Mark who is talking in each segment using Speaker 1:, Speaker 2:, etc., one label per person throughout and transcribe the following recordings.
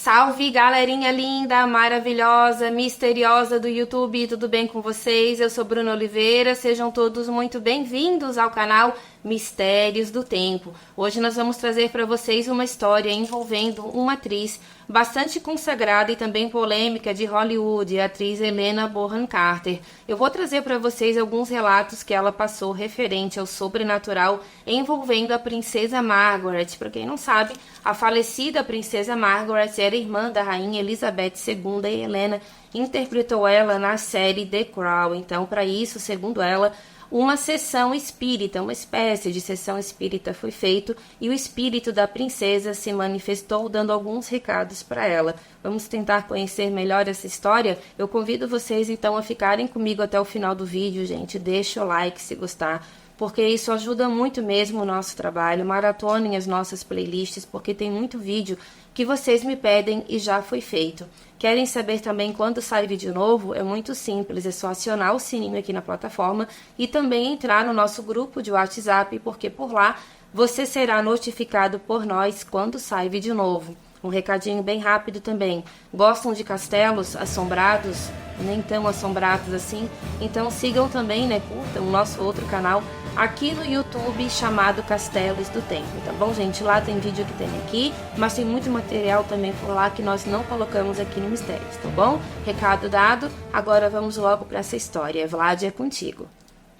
Speaker 1: Salve, galerinha linda, maravilhosa, misteriosa do YouTube, tudo bem com vocês? Eu sou Bruna Oliveira, sejam todos muito bem-vindos ao canal Mistérios do Tempo. Hoje nós vamos trazer para vocês uma história envolvendo uma atriz bastante consagrada e também polêmica de Hollywood, a atriz Helena Bonham Carter. Eu vou trazer para vocês alguns relatos que ela passou referente ao sobrenatural envolvendo a princesa Margaret. Para quem não sabe, a falecida princesa Margaret era irmã da rainha Elizabeth II e Helena interpretou ela na série The Crown. Então, para isso, segundo ela, uma sessão espírita, uma espécie de sessão espírita foi feito e o espírito da princesa se manifestou dando alguns recados para ela. Vamos tentar conhecer melhor essa história? Eu convido vocês então a ficarem comigo até o final do vídeo, gente. Deixa o like se gostar, porque isso ajuda muito mesmo o nosso trabalho. Maratonem as nossas playlists, porque tem muito vídeo que vocês me pedem e já foi feito. Querem saber também quando sai vídeo novo? É muito simples, é só acionar o sininho aqui na plataforma e também entrar no nosso grupo de WhatsApp, porque por lá você será notificado por nós quando sai vídeo novo. Um recadinho bem rápido também. Gostam de castelos assombrados? Nem tão assombrados assim? Então sigam também, curtam o nosso outro canal aqui no YouTube chamado Castelos do Tempo, tá bom, gente? Lá tem vídeo que tem aqui, mas tem muito material também por lá que nós não colocamos aqui no Mistérios, tá bom? Recado dado, agora vamos logo para essa história. Vlad, é contigo.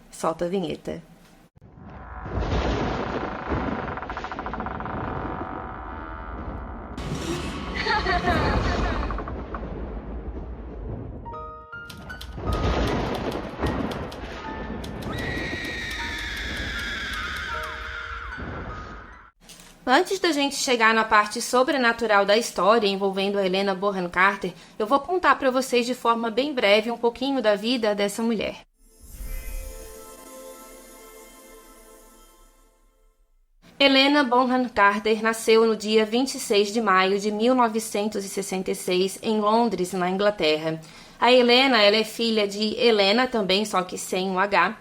Speaker 1: Solta a vinheta. Antes da gente chegar na parte sobrenatural da história envolvendo a Helena Bonham Carter, eu vou contar para vocês de forma bem breve um pouquinho da vida dessa mulher. Helena Bonham Carter nasceu no dia 26 de maio de 1966 em Londres, na Inglaterra. A Helena, ela é filha de Helena também, só que sem um H,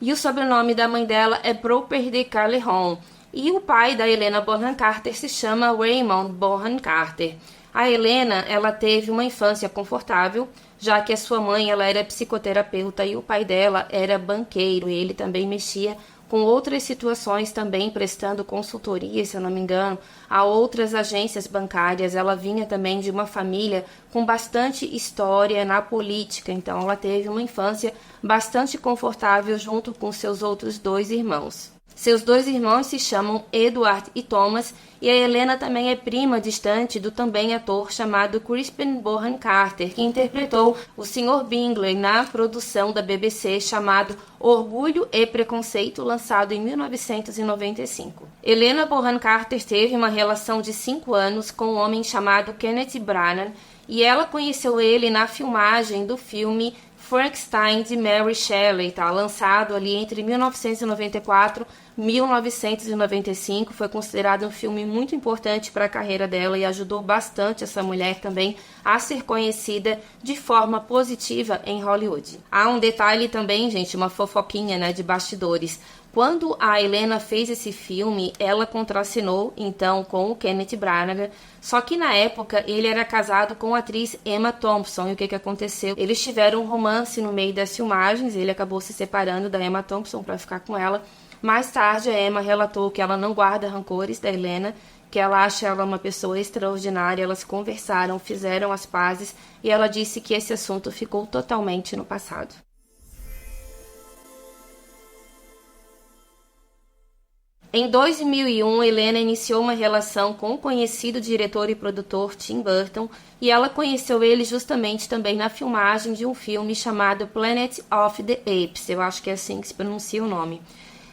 Speaker 1: e o sobrenome da mãe dela é Proper de Carleton. E o pai da Helena Bonham Carter se chama Raymond Bonham Carter. A Helena, ela teve uma infância confortável, já que a sua mãe ela era psicoterapeuta e o pai dela era banqueiro, e ele também mexia com outras situações também, prestando consultoria, se eu não me engano, a outras agências bancárias. Ela vinha também de uma família com bastante história na política, então ela teve uma infância bastante confortável junto com seus outros dois irmãos. Seus dois irmãos se chamam Edward e Thomas, e a Helena também é prima distante do também ator chamado Crispin Bonham Carter, que interpretou o Sr. Bingley na produção da BBC chamado Orgulho e Preconceito, lançado em 1995. Helena Bonham Carter teve uma relação de 5 anos com um homem chamado Kenneth Branagh, e ela conheceu ele na filmagem do filme Frankenstein de Mary Shelley, lançado ali entre 1994 e 1995, foi considerado um filme muito importante para a carreira dela e ajudou bastante essa mulher também a ser conhecida de forma positiva em Hollywood. Há um detalhe também, gente, uma fofoquinha, de bastidores. Quando a Helena fez esse filme, ela contracenou, então, com o Kenneth Branagh, só que na época ele era casado com a atriz Emma Thompson, e o que aconteceu? Eles tiveram um romance no meio das filmagens, ele acabou se separando da Emma Thompson para ficar com ela. Mais tarde, a Emma relatou que ela não guarda rancores da Helena, que ela acha ela uma pessoa extraordinária. Elas conversaram, fizeram as pazes, e ela disse que esse assunto ficou totalmente no passado. Em 2001, Helena iniciou uma relação com o conhecido diretor e produtor Tim Burton, e ela conheceu ele justamente também na filmagem de um filme chamado Planet of the Apes. Eu acho que é assim que se pronuncia o nome.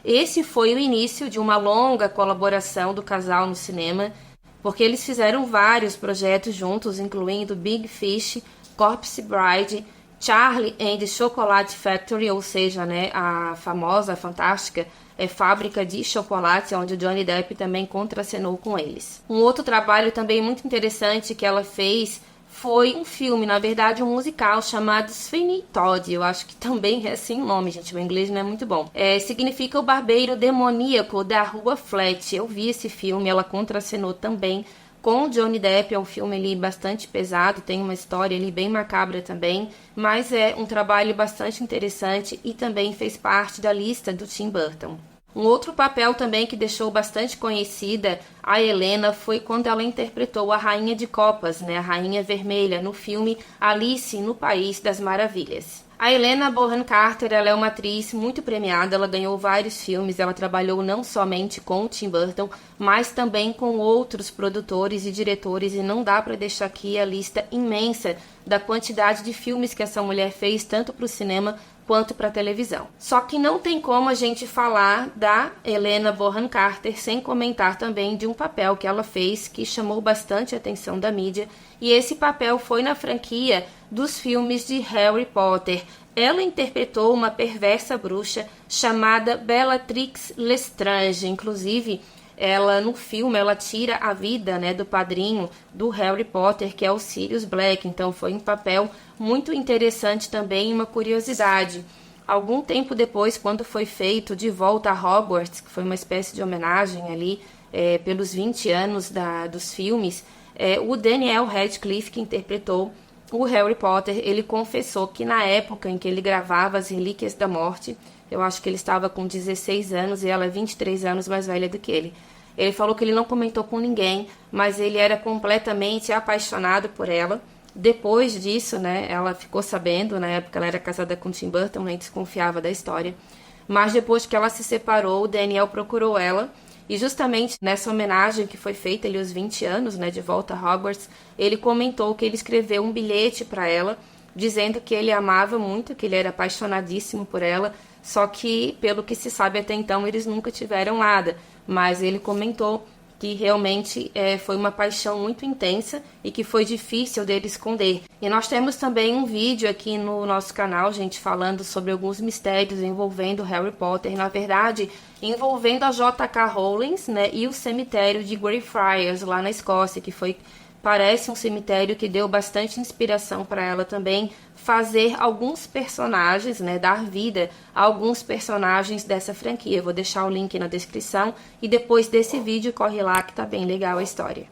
Speaker 1: Esse foi o início de uma longa colaboração do casal no cinema, porque eles fizeram vários projetos juntos, incluindo Big Fish, Corpse Bride, Charlie and the Chocolate Factory, ou seja, a famosa, fantástica fábrica de chocolate, onde o Johnny Depp também contracenou com eles. Um outro trabalho também muito interessante que ela fez foi um filme, na verdade um musical chamado Sweeney Todd. Eu acho que também é assim o nome, gente, o inglês não é muito bom. Significa o barbeiro demoníaco da Rua Flat. Eu vi esse filme, ela contracenou também com Johnny Depp. É um filme ali bastante pesado, tem uma história ali bem macabra também, mas é um trabalho bastante interessante e também fez parte da lista do Tim Burton. Um outro papel também que deixou bastante conhecida a Helena foi quando ela interpretou a Rainha de Copas, né, a Rainha Vermelha, no filme Alice no País das Maravilhas. A Helena Bonham Carter, ela é uma atriz muito premiada, ela ganhou vários filmes, ela trabalhou não somente com o Tim Burton, mas também com outros produtores e diretores, e não dá para deixar aqui a lista imensa da quantidade de filmes que essa mulher fez, tanto para o cinema quanto para a televisão. Só que não tem como a gente falar da Helena Bonham Carter sem comentar também de um papel que ela fez que chamou bastante a atenção da mídia, e esse papel foi na franquia dos filmes de Harry Potter. Ela interpretou uma perversa bruxa chamada Bellatrix Lestrange. Inclusive, ela no filme ela tira a vida, né, do padrinho do Harry Potter, que é o Sirius Black. Então foi um papel muito interessante também, uma curiosidade. Algum tempo depois, quando foi feito De Volta a Hogwarts, que foi uma espécie de homenagem ali pelos 20 anos dos filmes, o Daniel Radcliffe, que interpretou o Harry Potter, ele confessou que na época em que ele gravava As Relíquias da Morte, eu acho que ele estava com 16 anos e ela 23 anos mais velha do que ele. Ele falou que ele não comentou com ninguém, mas ele era completamente apaixonado por ela. Depois disso, né, ela ficou sabendo, na época ela era casada com Tim Burton, nem desconfiava da história. Mas depois que ela se separou, o Daniel procurou ela, e justamente nessa homenagem que foi feita ali aos 20 anos, né, de volta a Hogwarts, ele comentou que ele escreveu um bilhete para ela, dizendo que ele amava muito, que ele era apaixonadíssimo por ela, só que, pelo que se sabe até então, eles nunca tiveram nada. Mas ele comentou que realmente foi uma paixão muito intensa e que foi difícil dele esconder. E nós temos também um vídeo aqui no nosso canal, gente, falando sobre alguns mistérios envolvendo Harry Potter, na verdade, envolvendo a J.K. Rowling, né, e o cemitério de Greyfriars, lá na Escócia, que parece um cemitério que deu bastante inspiração para ela também fazer alguns personagens, né, dar vida a alguns personagens dessa franquia. Eu vou deixar o link na descrição e depois desse vídeo corre lá que tá bem legal a história.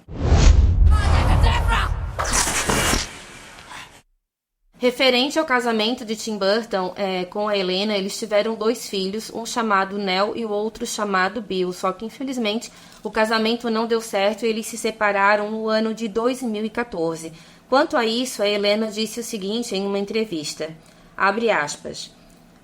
Speaker 1: Referente ao casamento de Tim Burton com a Helena, eles tiveram 2 filhos, um chamado Nell e o outro chamado Bill, só que infelizmente o casamento não deu certo e eles se separaram no ano de 2014. Quanto a isso, a Helena disse o seguinte em uma entrevista, abre aspas,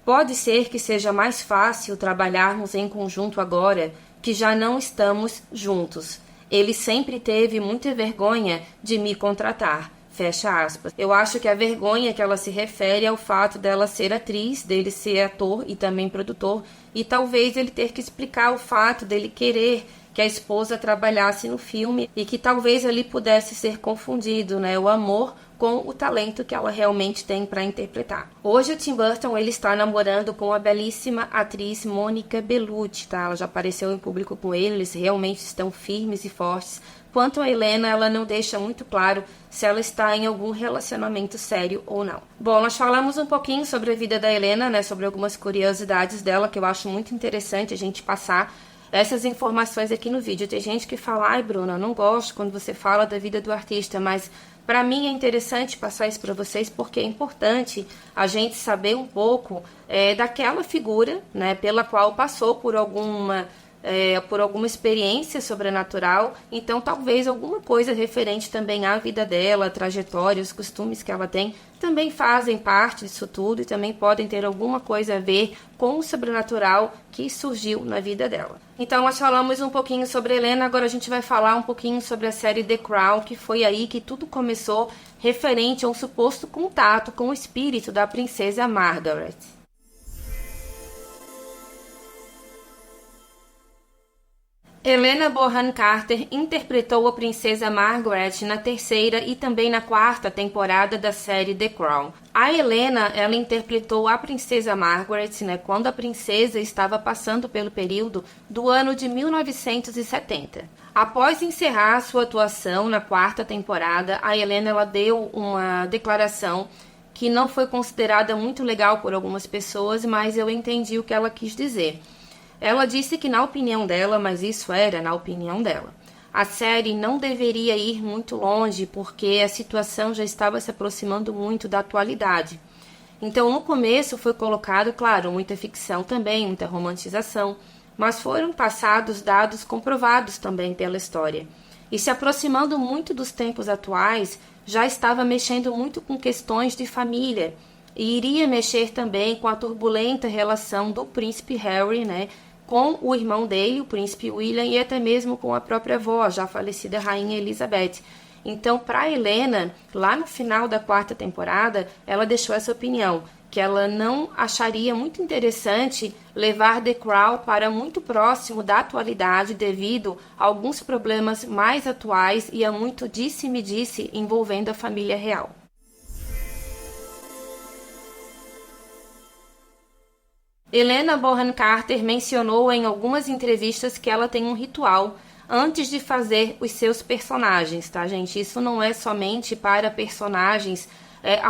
Speaker 1: pode ser que seja mais fácil trabalharmos em conjunto agora, que já não estamos juntos. Ele sempre teve muita vergonha de me contratar. Fecha aspas. Eu acho que a vergonha que ela se refere é ao fato dela ser atriz, dele ser ator e também produtor, e talvez ele ter que explicar o fato dele querer que a esposa trabalhasse no filme e que talvez ali pudesse ser confundido, né, o amor com o talento que ela realmente tem para interpretar. Hoje o Tim Burton ele está namorando com a belíssima atriz Monica Bellucci, tá? Ela já apareceu em público com ele, eles realmente estão firmes e fortes. Quanto a Helena, ela não deixa muito claro se ela está em algum relacionamento sério ou não. Bom, nós falamos um pouquinho sobre a vida da Helena, né, sobre algumas curiosidades dela que eu acho muito interessante a gente passar essas informações aqui no vídeo. Tem gente que fala, ai Bruna, eu não gosto quando você fala da vida do artista, mas para mim é interessante passar isso para vocês porque é importante a gente saber um pouco daquela figura, né, pela qual passou por alguma experiência sobrenatural, então talvez alguma coisa referente também à vida dela, a trajetória, os costumes que ela tem, também fazem parte disso tudo e também podem ter alguma coisa a ver com o sobrenatural que surgiu na vida dela. Então nós falamos um pouquinho sobre Helena, agora a gente vai falar um pouquinho sobre a série The Crown, que foi aí que tudo começou referente a um suposto contato com o espírito da princesa Margaret. Helena Bonham Carter interpretou a princesa Margaret na 3ª e também na 4ª temporada da série The Crown. A Helena, ela interpretou a princesa Margaret, né, quando a princesa estava passando pelo período do ano de 1970. Após encerrar sua atuação na 4ª temporada, a Helena ela deu uma declaração que não foi considerada muito legal por algumas pessoas, mas eu entendi o que ela quis dizer. Ela disse que, na opinião dela, mas isso era na opinião dela, a série não deveria ir muito longe, porque a situação já estava se aproximando muito da atualidade. Então, no começo foi colocado, claro, muita ficção também, muita romantização, mas foram passados dados comprovados também pela história. E se aproximando muito dos tempos atuais, já estava mexendo muito com questões de família, e iria mexer também com a turbulenta relação do príncipe Harry, né, com o irmão dele, o príncipe William, e até mesmo com a própria avó, a já falecida rainha Elizabeth. Então, para Helena, lá no final da 4ª temporada, ela deixou essa opinião, que ela não acharia muito interessante levar The Crown para muito próximo da atualidade devido a alguns problemas mais atuais e a muito disse-me-disse envolvendo a família real. Helena Bonham Carter mencionou em algumas entrevistas que ela tem um ritual antes de fazer os seus personagens, tá, gente? Isso não é somente para personagens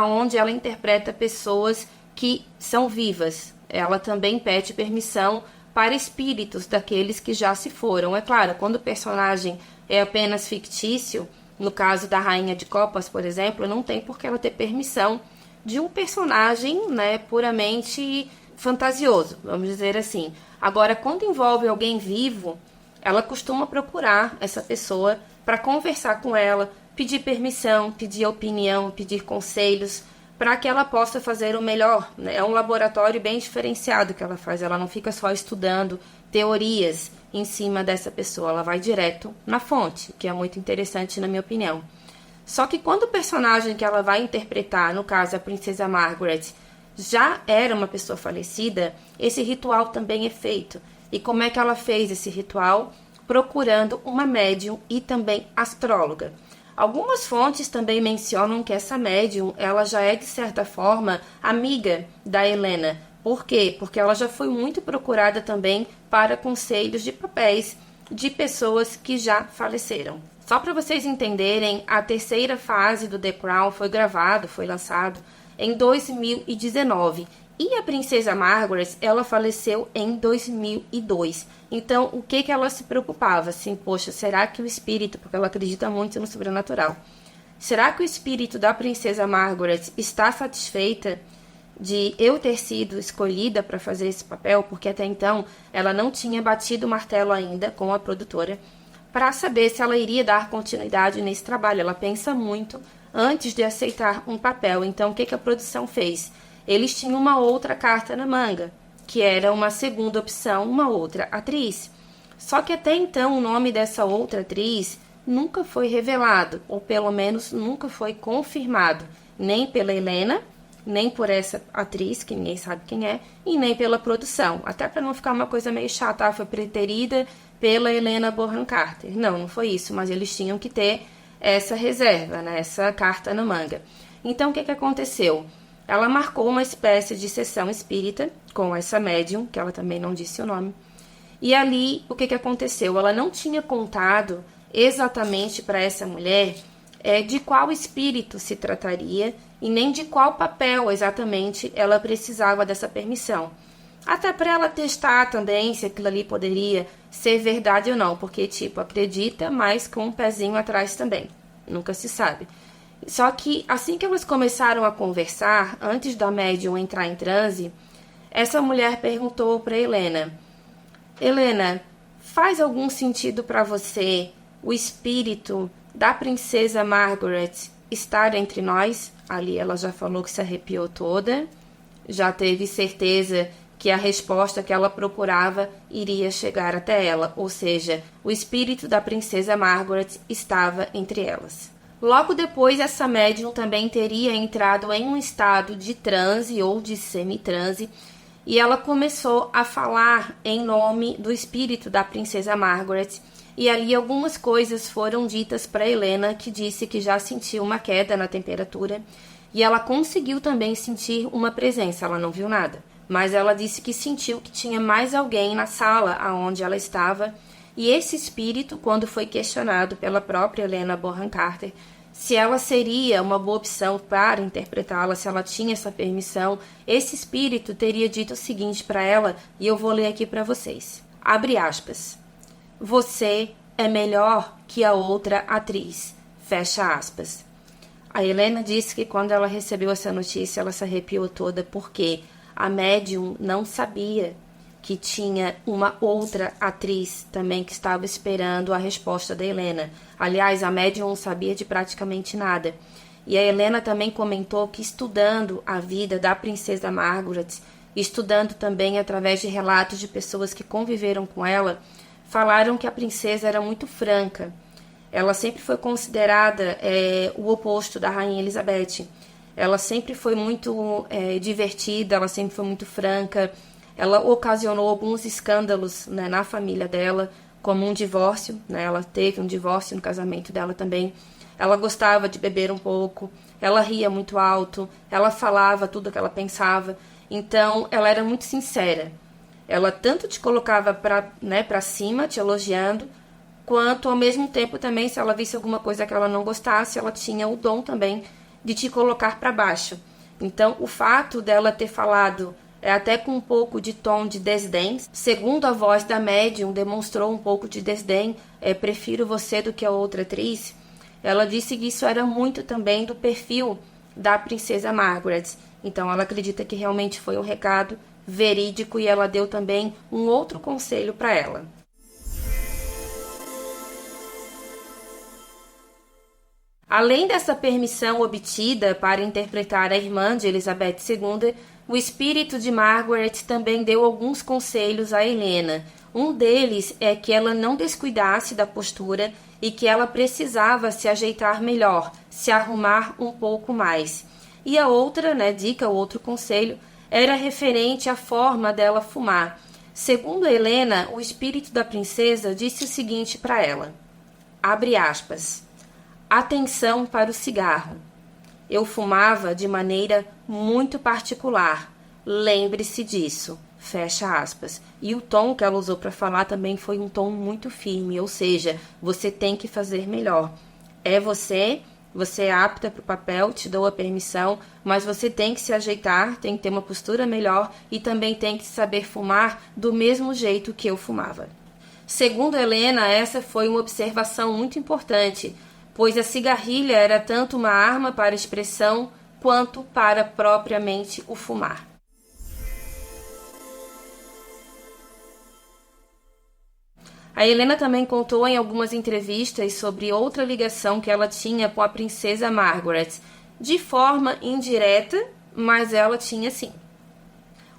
Speaker 1: onde ela interpreta pessoas que são vivas. Ela também pede permissão para espíritos daqueles que já se foram. É claro, quando o personagem é apenas fictício, no caso da Rainha de Copas, por exemplo, não tem por que ela ter permissão de um personagem, né, puramente fantasioso, vamos dizer assim. Agora, quando envolve alguém vivo, ela costuma procurar essa pessoa para conversar com ela, pedir permissão, pedir opinião, pedir conselhos, para que ela possa fazer o melhor, né? É um laboratório bem diferenciado que ela faz, ela não fica só estudando teorias em cima dessa pessoa, ela vai direto na fonte, que é muito interessante na minha opinião. Só que quando o personagem que ela vai interpretar, no caso a Princesa Margaret, já era uma pessoa falecida, esse ritual também é feito. E como é que ela fez esse ritual? Procurando uma médium e também astróloga. Algumas fontes também mencionam que essa médium, ela já é de certa forma amiga da Helena. Por quê? Porque ela já foi muito procurada também para conselhos de papéis de pessoas que já faleceram. Só para vocês entenderem, a 3ª fase do The Crown foi gravado, foi lançado em 2019. E a Princesa Margaret, ela faleceu em 2002. Então, o que ela se preocupava? Assim, poxa, será que o espírito, porque ela acredita muito no sobrenatural, será que o espírito da Princesa Margaret está satisfeita de eu ter sido escolhida para fazer esse papel? Porque até então, ela não tinha batido o martelo ainda com a produtora para saber se ela iria dar continuidade nesse trabalho. Ela pensa muito antes de aceitar um papel. Então, o que a produção fez? Eles tinham uma outra carta na manga, que era uma segunda opção, uma outra atriz. Só que até então o nome dessa outra atriz nunca foi revelado, ou pelo menos nunca foi confirmado, nem pela Helena, nem por essa atriz, que ninguém sabe quem é, e nem pela produção. Até para não ficar uma coisa meio chata, foi preterida pela Helena Bonham Carter. Não foi isso, mas eles tinham que ter essa reserva, né, essa carta na manga. Então, o que aconteceu? Ela marcou uma espécie de sessão espírita com essa médium, que ela também não disse o nome. E ali, o que aconteceu? Ela não tinha contado exatamente para essa mulher de qual espírito se trataria e nem de qual papel exatamente ela precisava dessa permissão. Até para ela testar também se aquilo ali poderia ser verdade ou não, porque, tipo, acredita, mas com um pezinho atrás também. Nunca se sabe. Só que assim que elas começaram a conversar, antes da médium entrar em transe, essa mulher perguntou para Helena: Helena, faz algum sentido para você o espírito da Princesa Margaret estar entre nós? Ali ela já falou que se arrepiou toda, já teve certeza que a resposta que ela procurava iria chegar até ela, ou seja, o espírito da Princesa Margaret estava entre elas. Logo depois, essa médium também teria entrado em um estado de transe ou de semitranse, e ela começou a falar em nome do espírito da Princesa Margaret, e ali algumas coisas foram ditas para Helena, que disse que já sentiu uma queda na temperatura, e ela conseguiu também sentir uma presença. Ela não viu nada, mas ela disse que sentiu que tinha mais alguém na sala onde ela estava. E esse espírito, quando foi questionado pela própria Helena Bonham Carter se ela seria uma boa opção para interpretá-la, se ela tinha essa permissão, esse espírito teria dito o seguinte para ela, e eu vou ler aqui para vocês. Abre aspas. Você é melhor que a outra atriz. Fecha aspas. A Helena disse que quando ela recebeu essa notícia, ela se arrepiou toda porque a médium não sabia que tinha uma outra atriz também que estava esperando a resposta da Helena. Aliás, a médium não sabia de praticamente nada. E a Helena também comentou que estudando a vida da princesa Margaret, estudando também através de relatos de pessoas que conviveram com ela, falaram que a princesa era muito franca. Ela sempre foi considerada o oposto da Rainha Elizabeth. Ela sempre foi muito divertida, ela sempre foi muito franca. Ela ocasionou alguns escândalos, né, na família dela, como um divórcio, né? Ela teve um divórcio no casamento dela também. Ela gostava de beber um pouco, ela ria muito alto, ela falava tudo o que ela pensava. Então, ela era muito sincera. Ela tanto te colocava para cima, te elogiando, quanto ao mesmo tempo também, se ela visse alguma coisa que ela não gostasse, ela tinha o dom também de te colocar para baixo. Então, o fato dela ter falado até com um pouco de tom de desdém, segundo a voz da médium, demonstrou um pouco de desdém, prefiro você do que a outra atriz. Ela disse que isso era muito também do perfil da princesa Margaret. Então, ela acredita que realmente foi um recado verídico e ela deu também um outro conselho para ela. Além dessa permissão obtida para interpretar a irmã de Elizabeth II, o espírito de Margaret também deu alguns conselhos a Helena. Um deles é que ela não descuidasse da postura e que ela precisava se ajeitar melhor, se arrumar um pouco mais. E a outra, dica, o outro conselho, era referente à forma dela fumar. Segundo Helena, o espírito da princesa disse o seguinte para ela, abre aspas, atenção para o cigarro. Eu fumava de maneira muito particular. Lembre-se disso. Fecha aspas. E o tom que ela usou para falar também foi um tom muito firme, ou seja, você tem que fazer melhor. Você é apta para o papel, te dou a permissão, mas você tem que se ajeitar, tem que ter uma postura melhor e também tem que saber fumar do mesmo jeito que eu fumava. Segundo Helena, essa foi uma observação muito importante, pois a cigarrilha era tanto uma arma para expressão quanto para propriamente o fumar. A Helena também contou em algumas entrevistas sobre outra ligação que ela tinha com a princesa Margaret, de forma indireta, mas ela tinha sim.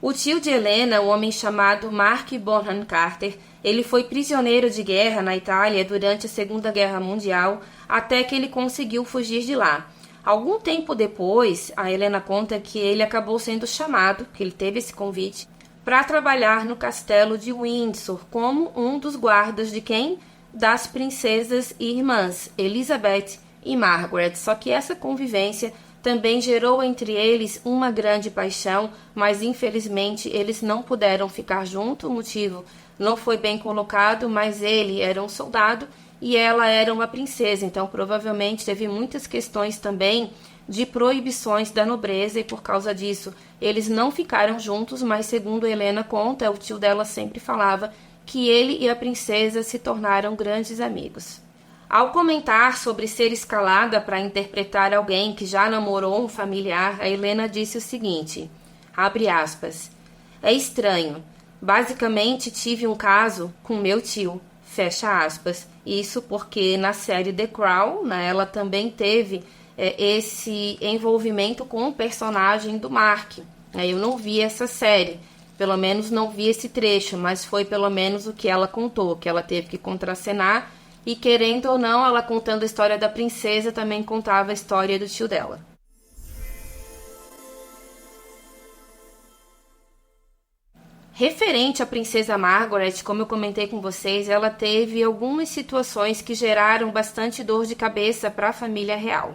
Speaker 1: O tio de Helena, um homem chamado Mark Bonham Carter, ele foi prisioneiro de guerra na Itália durante a Segunda Guerra Mundial, até que ele conseguiu fugir de lá. Algum tempo depois, a Helena conta que ele acabou sendo chamado, que ele teve esse convite, para trabalhar no castelo de Windsor como um dos guardas de quem? Das princesas e irmãs, Elizabeth e Margaret. Só que essa convivência também gerou entre eles uma grande paixão, mas infelizmente eles não puderam ficar juntos. O motivo não foi bem colocado, mas ele era um soldado e ela era uma princesa, então provavelmente teve muitas questões também de proibições da nobreza e por causa disso eles não ficaram juntos, mas segundo Helena conta, o tio dela sempre falava que ele e a princesa se tornaram grandes amigos. Ao comentar sobre ser escalada para interpretar alguém que já namorou um familiar, a Helena disse o seguinte, abre aspas, é estranho, basicamente tive um caso com meu tio, fecha aspas, isso porque na série The Crown, ela também teve esse envolvimento com o personagem do Mark. Eu não vi essa série, pelo menos não vi esse trecho, mas foi pelo menos o que ela contou, que ela teve que contracenar e querendo ou não, ela contando a história da princesa também contava a história do tio dela. Referente à princesa Margaret, como eu comentei com vocês, ela teve algumas situações que geraram bastante dor de cabeça para a família real.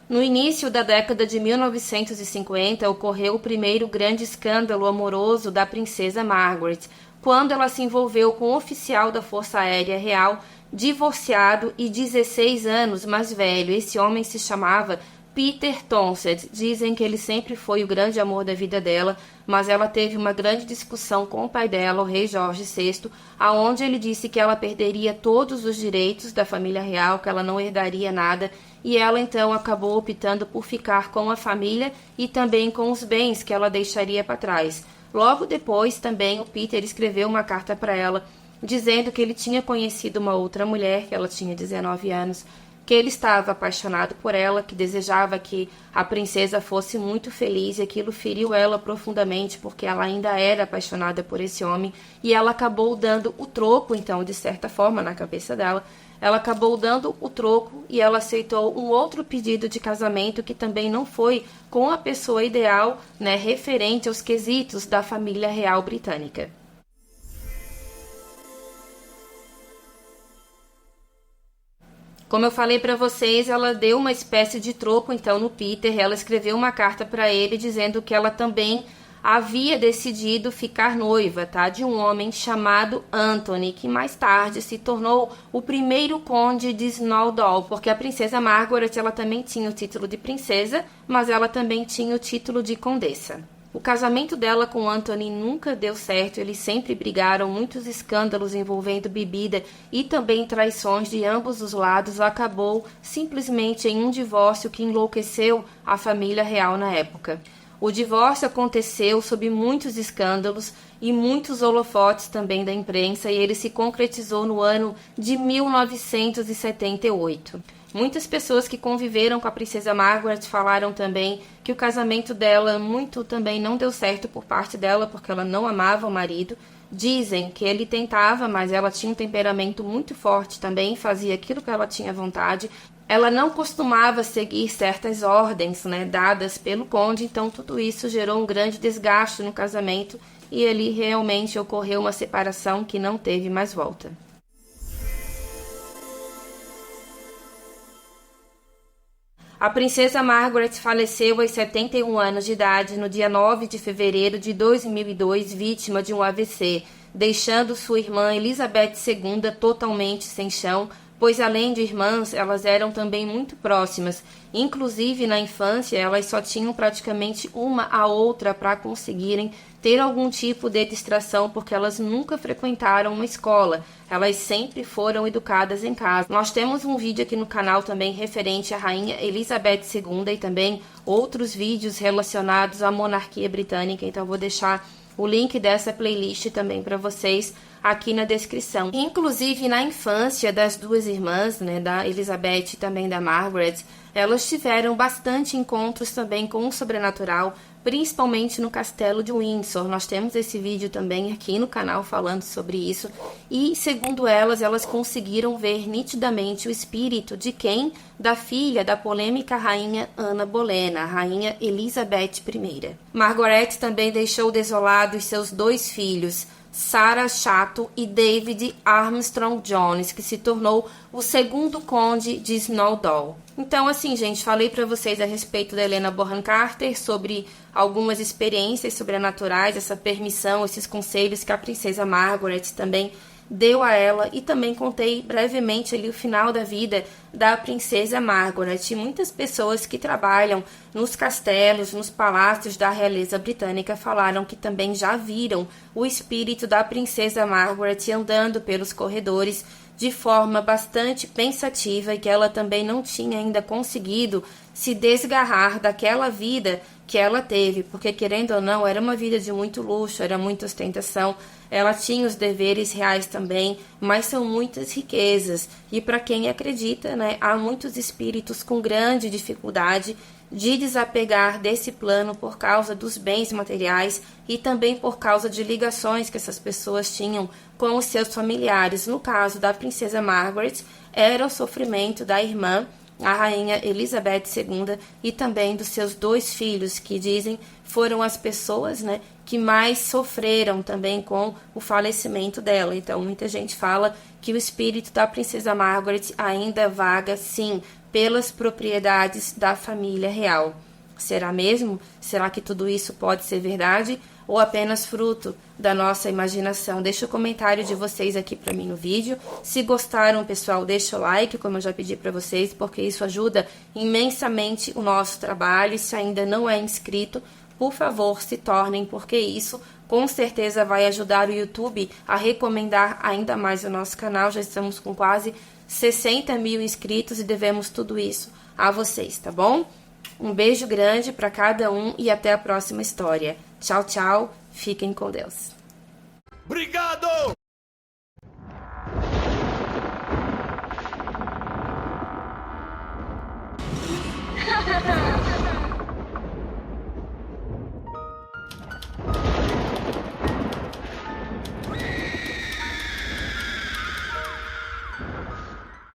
Speaker 1: No início da década de 1950, ocorreu o primeiro grande escândalo amoroso da princesa Margaret, quando ela se envolveu com um oficial da Força Aérea Real, divorciado e 16 anos mais velho. Esse homem se chamava Peter Townsend. Dizem que ele sempre foi o grande amor da vida dela, mas ela teve uma grande discussão com o pai dela, o rei Jorge VI, aonde ele disse que ela perderia todos os direitos da família real, que ela não herdaria nada, e ela então acabou optando por ficar com a família e também com os bens que ela deixaria para trás. Logo depois também o Peter escreveu uma carta para ela, dizendo que ele tinha conhecido uma outra mulher, que ela tinha 19 anos, que ele estava apaixonado por ela, que desejava que a princesa fosse muito feliz, e aquilo feriu ela profundamente, porque ela ainda era apaixonada por esse homem, e ela acabou dando o troco, então, de certa forma, na cabeça dela, ela acabou dando o troco e ela aceitou um outro pedido de casamento que também não foi com a pessoa ideal, né, referente aos quesitos da família real britânica. Como eu falei para vocês, ela deu uma espécie de troco então no Peter. Ela escreveu uma carta para ele dizendo que ela também havia decidido ficar noiva, tá, de um homem chamado Anthony, que mais tarde se tornou o primeiro conde de Snowdon, porque a princesa Margaret ela também tinha o título de princesa, mas ela também tinha o título de condessa. O casamento dela com Anthony nunca deu certo, eles sempre brigaram, muitos escândalos envolvendo bebida e também traições de ambos os lados acabou simplesmente em um divórcio que enlouqueceu a família real na época. O divórcio aconteceu sob muitos escândalos e muitos holofotes também da imprensa, e ele se concretizou no ano de 1978. Muitas pessoas que conviveram com a princesa Margaret falaram também que o casamento dela muito também não deu certo por parte dela, porque ela não amava o marido. Dizem que ele tentava, mas ela tinha um temperamento muito forte também, fazia aquilo que ela tinha vontade. Ela não costumava seguir certas ordens, né, dadas pelo conde, então tudo isso gerou um grande desgaste no casamento e ali realmente ocorreu uma separação que não teve mais volta. A princesa Margaret faleceu aos 71 anos de idade no dia 9 de fevereiro de 2002, vítima de um AVC, deixando sua irmã Elizabeth II totalmente sem chão, pois além de irmãs, elas eram também muito próximas. Inclusive, na infância, elas só tinham praticamente uma a outra para conseguirem ter algum tipo de distração, porque elas nunca frequentaram uma escola. Elas sempre foram educadas em casa. Nós temos um vídeo aqui no canal também referente à rainha Elizabeth II e também outros vídeos relacionados à monarquia britânica, então eu vou deixar o link dessa playlist também para vocês aqui na descrição. Inclusive, na infância das duas irmãs, né, da Elizabeth e também da Margaret, elas tiveram bastante encontros também com o sobrenatural, principalmente no castelo de Windsor. Nós temos esse vídeo também aqui no canal falando sobre isso. E, segundo elas, elas conseguiram ver nitidamente o espírito de quem? Da filha da polêmica rainha Ana Bolena, a rainha Elizabeth I. Margaret também deixou desolados seus dois filhos, Sarah Chatto e David Armstrong Jones, que se tornou o segundo conde de Snowdon. Então, assim, gente, falei para vocês a respeito da Helena Bonham Carter, sobre algumas experiências sobrenaturais, essa permissão, esses conselhos que a princesa Margaret também deu a ela, e também contei brevemente ali o final da vida da princesa Margaret. E muitas pessoas que trabalham nos castelos, nos palácios da realeza britânica falaram que também já viram o espírito da princesa Margaret andando pelos corredores de forma bastante pensativa, e que ela também não tinha ainda conseguido se desgarrar daquela vida que ela teve, porque querendo ou não, era uma vida de muito luxo, era muita ostentação, ela tinha os deveres reais também, mas são muitas riquezas, e para quem acredita, né, há muitos espíritos com grande dificuldade de desapegar desse plano por causa dos bens materiais e também por causa de ligações que essas pessoas tinham com os seus familiares. No caso da princesa Margaret, era o sofrimento da irmã, a rainha Elizabeth II, e também dos seus dois filhos, que dizem foram as pessoas, né, que mais sofreram também com o falecimento dela. Então, muita gente fala que o espírito da princesa Margaret ainda vaga, sim, pelas propriedades da família real. Será mesmo? Será que tudo isso pode ser verdade ou apenas fruto da nossa imaginação? Deixa o comentário de vocês aqui para mim no vídeo. Se gostaram, pessoal, deixa o like, como eu já pedi para vocês, porque isso ajuda imensamente o nosso trabalho. E se ainda não é inscrito, por favor, se tornem, porque isso com certeza vai ajudar o YouTube a recomendar ainda mais o nosso canal. Já estamos com quase 60 mil inscritos e devemos tudo isso a vocês, tá bom? Um beijo grande para cada um e até a próxima história. Tchau, tchau. Fiquem com Deus.
Speaker 2: Obrigado!